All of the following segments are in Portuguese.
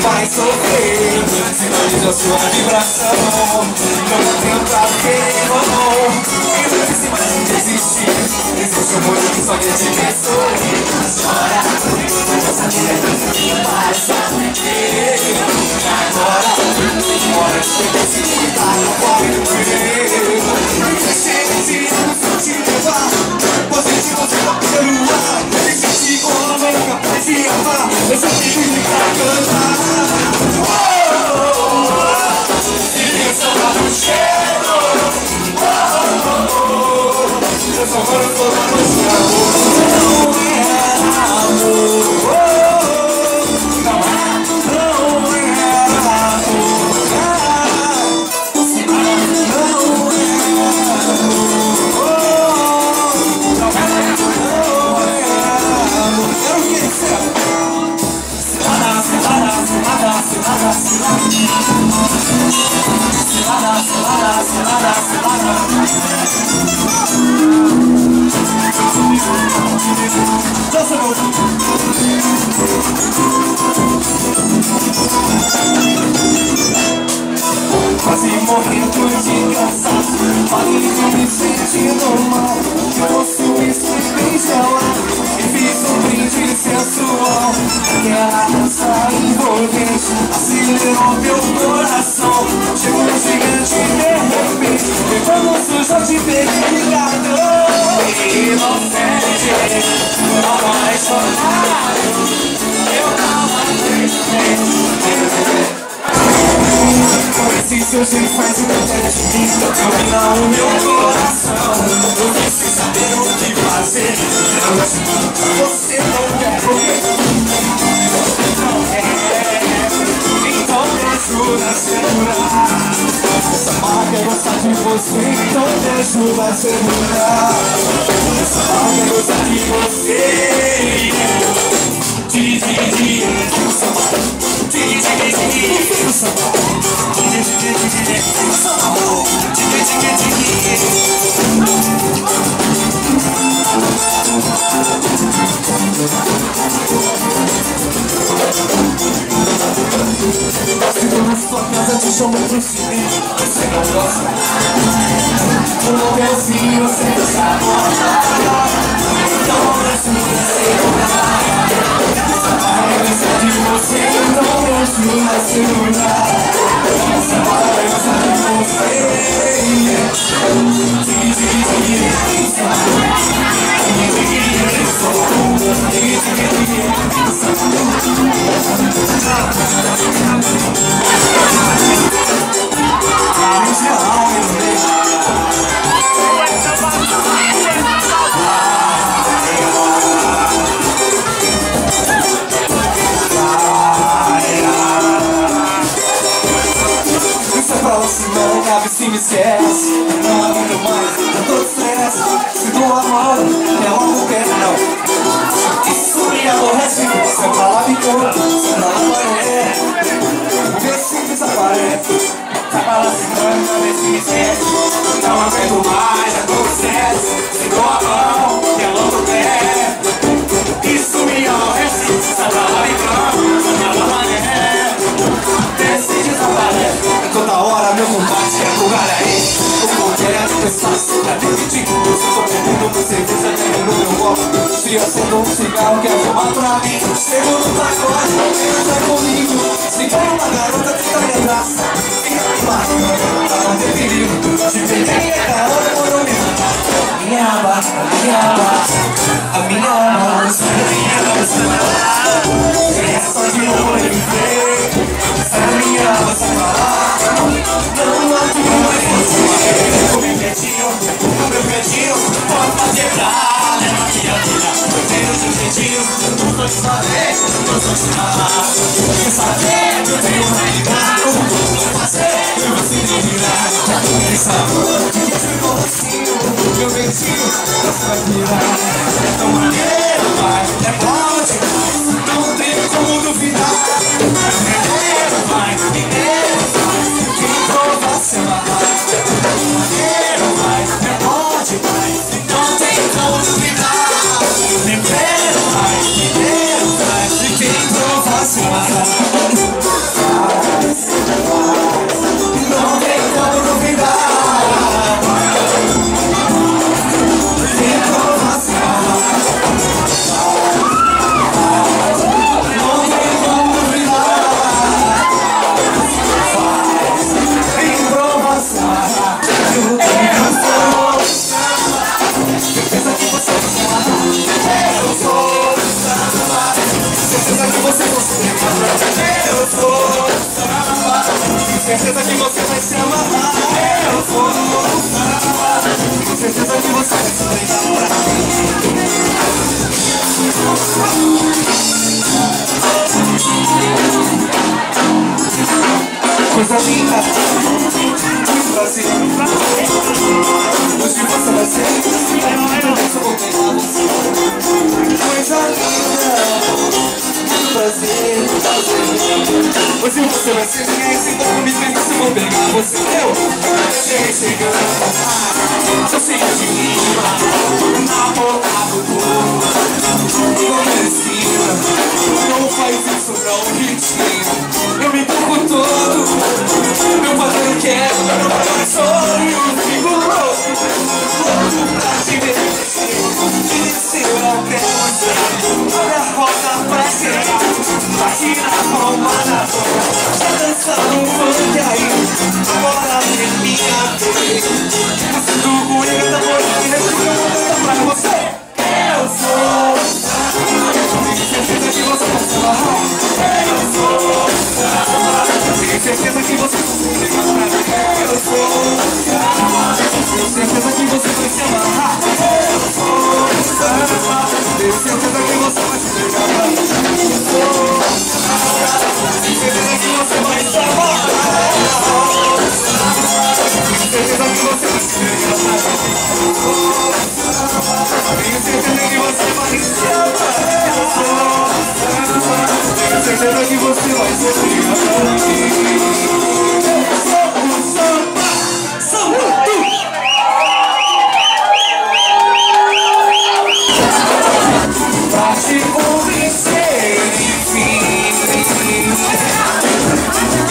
vai sofrer. Sinaliza a sua vibração. Não tenta querer ou não. E não disse mais em desistir. Existe um mundo que só quer te ver sorrir. Chora, essa direita que vai saber. Agora, hora de ter que se cuidar, não pode ver. Chega de te levar. Positivo, você tá pelo ar. Deixa te comer, capaz de amar. Eu só te vi pra cantar. Se pensa lá no cheiro. Eu só quero falar no céu. Não é amor. Quase morrendo de cansaço, falido me sentindo mal. Trouxe isso bem gelado e fiz um brinde sensual. Aquela dança envolvente acelerou meu coração. Chegou um gigante de repente, levando sujo de pecado. Inocente, apaixonado, eu tava triste. Esse seu jeito faz o que domina o meu coração. Eu nem sei saber o que fazer. Você não quer porque não quer. Então me ajuda a segurar. Essa marca quer gostar de você, então me ajuda a segurar. Essa marca quer gostar de você. Segura sua casa, te chamo pro cine. Você não gosta? Um motelzinho sem essa porta. Então me ajuda a segurar. Essa gosta de você, então me ajuda a segurar. Essa gosta de você. Se me esquece, não aguento mais, eu tô de estresse. Se tu amor, é logo que não. Isso me aborrece, você fala de cor, você não aparece. Porque simples aparece. Tá balançando, uma vez que me esquece. Não aguento mais, eu tô de estresse. Se tu amor, é logo que isso me aborrece, você fala de cor, você não aparece. Porque desaparece. Toda hora meu combate é pro aí. O poder é de cansaço, é definitivo. Se eu tô bebendo uma cerveja, tenho no meu copo. Se acendo um cigarro, quer fumar pra mim. Chego no pacote, entra comigo. Se for uma garota, tenta me abraça. Fica me marcando, pra não ter perigo. Te peguei é da hora quando me matar. Minha barra, a minha moça, a minha moça. É só de olho em frente. A minha moça. Não há tudo mais você. O meu cantinho, pode fazer pra levar minha vida. Eu tenho o seu jeitinho, não tô te fazer, não tô te falar. Quer saber que eu tenho pra ligar? Como vou fazer? Eu vou se virar. Quem sabe que esse docinho, meu ventinho, você vai virar. É tão maneiro, vai, é bom demais. Não tem como duvidar. É maneiro, vai, mineiro, vai. Quem prova se amarrar. Maneiro, vai, é bom demais. Não tem como duvidar. Mineiro, vai, mineiro, vai. Quem prova se amarrar. certeza que você consegue. Eu vou, tenho certeza que você vai se amarrar. Eu vou, tenho certeza que você vai se entregar pra mim. Coisa linda, muito prazer. Hoje você vai ser, eu vou pegar você. Coisa linda, muito prazer. Hoje você vai ser minha, esse corpo me feliz, eu vou pegar você. Eu cheguei chegando, sou cheio de rima, na boca do povo, igual merecia. Não faz isso não, Ritinho. Eu me empurro todo, meu padrão quer, meu padrão sonho, fico louco pra te ver e descer até você. Olha a roda pra chegar, bate na palma da mão, já dançando um funk aí, agora é minha vez. Você do comigo, tá bonito, eu vou cantar pra você. Eu sou, tenho certeza que você vai se amarrar. Eu sou, tenho certeza que você vai se amarrar. Eu sou, tenho certeza que você vai se amarrar. Eu sou, tenho certeza que você vai se amarrar. Eu sou, tenho certeza que você vai se amarrar. Tenho certeza que você vai se amarrar. Tenho certeza que você vai se amarrar. Tenho certeza que você vai se pra te convencer, enfim.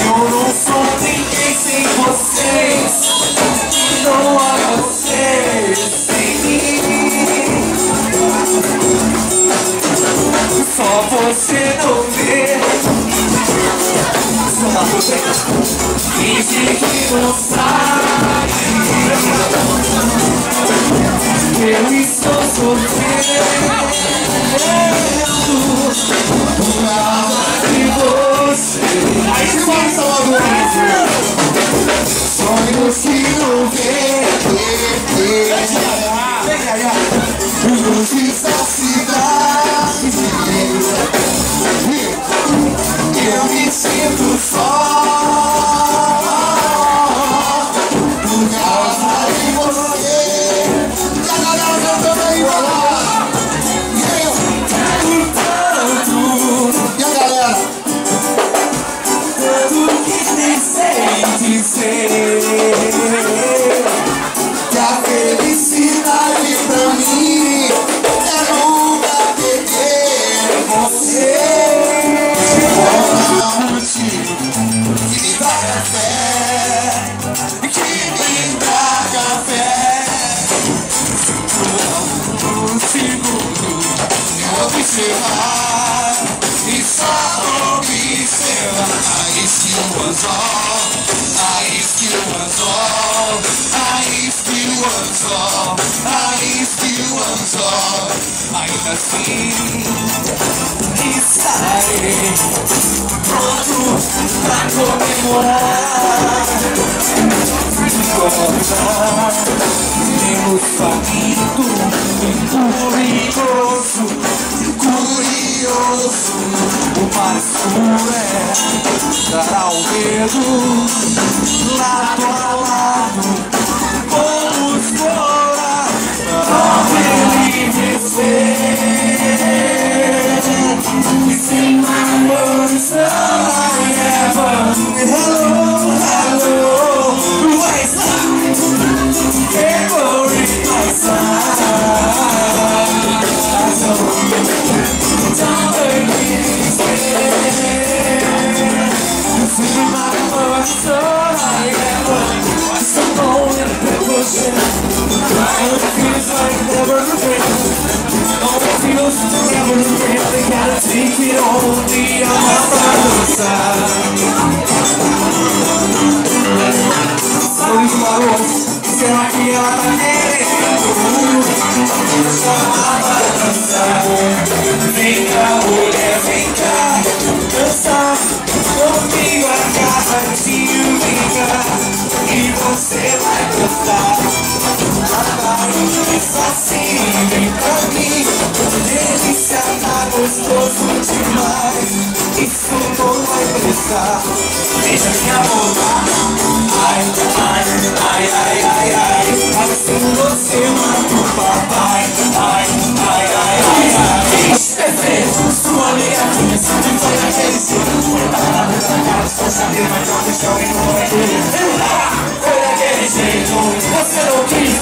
Eu não sou ninguém sem vocês. Não há vocês sem mim. Só você não vê. Finge que não sabe. Eu estou sofrendo por causa de você. Aí se passa logo sonhos que não vê. Luzes da cidade. Eu me sinto só por causa de você. E a galera cantando aí, galera. E a galera? Tanto que nem sei dizer que a felicidade pra mim é nunca perder você. Que me dá café, que me dá café. Por um segundo eu observar e só observar. I still was all, I still was all, I still was all, I still was all. Ainda assim estarei pronto pra comemorar. Menos faminto e curioso, o mar escuro dará o medo. Lado a lado vamos explorar pra envelhecer. See my words, I ever. Hello, hello, where's that? Ever in my side. Don't against it. See my words, I ever. So cold and pushing. It feels like never again. Feels never again. They gotta take it on the other side. Sorriso maroto, será que ela tá querendo? Chamada pra dançar. Vem cá, mulher, vem cá. assim, vem pra mim. Delícia, tá gostoso demais. Isso não vai prestar. Deixa minha boca. Ai, ai, ai, ai, ai, ai. Assim você mata o papai. Ai, ai, ai, ai, ai. Perfeito, sua ligadinha sempre foi daquele jeito. Tá na cara, estou sabendo, mas não deixa eu ir no banheiro. Foi daquele jeito, você não quis.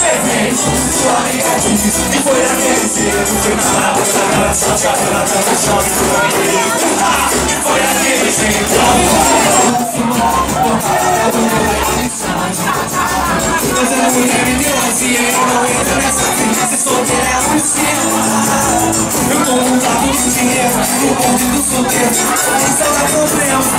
Perfeito, sua ligadinha sempre foi daquele jeito. Foi na cara, só te abriu, não deixa eu ir no banheiro. Foi daquele jeito. Mas a mulher me deu assim, eu não entro nessa vida. Se solteira é um esquema. Eu tô montado de dinheiro, o bonde do solteiro. Isso é uma compreensão.